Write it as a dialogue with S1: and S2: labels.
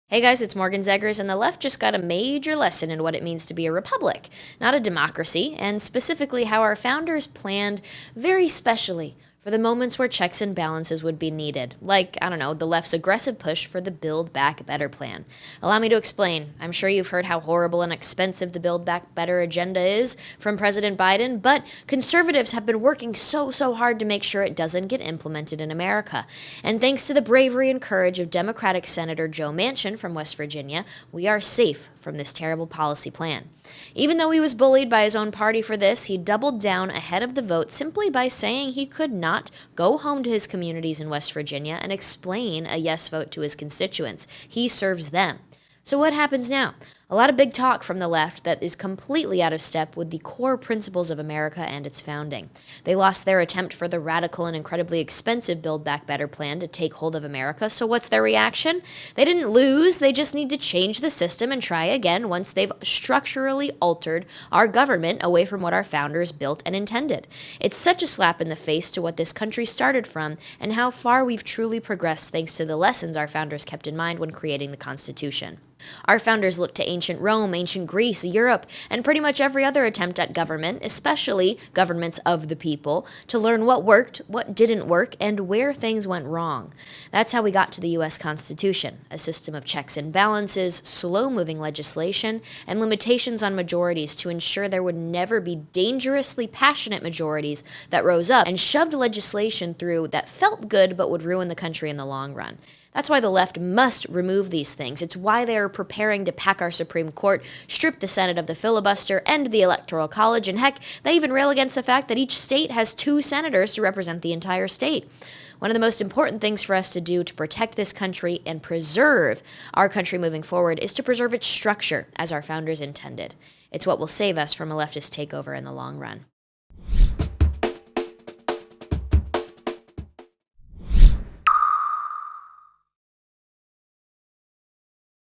S1: Hey guys, it's Morgan Zegers, and the left just got a major lesson in what it means to be a republic, not a democracy, and specifically how our founders planned very specially for the moments where checks and balances would be needed, like, I don't know, the left's aggressive push for the Build Back Better plan. Allow me to explain. I'm sure you've heard how horrible and expensive the Build Back Better agenda is from President Biden, but conservatives have been working so hard to make sure it doesn't get implemented in America. And thanks to the bravery and courage of Democratic Senator Joe Manchin from West Virginia, we are safe from this terrible policy plan. Even though he was bullied by his own party for this, he doubled down ahead of the vote simply by saying he could not go home to his communities in West Virginia and explain a yes vote to his constituents. He serves them. So what happens now? A lot of big talk from the left that is completely out of step with the core principles of America and its founding. They lost their attempt for the radical and incredibly expensive Build Back Better plan to take hold of America, so what's their reaction? They didn't lose, they just need to change the system and try again once they've structurally altered our government away from what our founders built and intended. It's such a slap in the face to what this country started from and how far we've truly progressed thanks to the lessons our founders kept in mind when creating the Constitution. Our founders looked to ancient Rome, ancient Greece, Europe, and pretty much every other attempt at government, especially governments of the people, to learn what worked, what didn't work, and where things went wrong. That's how we got to the U.S. Constitution, a system of checks and balances, slow-moving legislation, and limitations on majorities to ensure there would never be dangerously passionate majorities that rose up and shoved legislation through that felt good but would ruin the country in the long run. That's why the left must remove these things. It's why they are preparing to pack our Supreme Court, strip the Senate of the filibuster, end the Electoral College, and heck, they even rail against the fact that each state has 2 senators to represent the entire state. One of the most important things for us to do to protect this country and preserve our country moving forward is to preserve its structure as our founders intended. It's what will save us from a leftist takeover in the long run.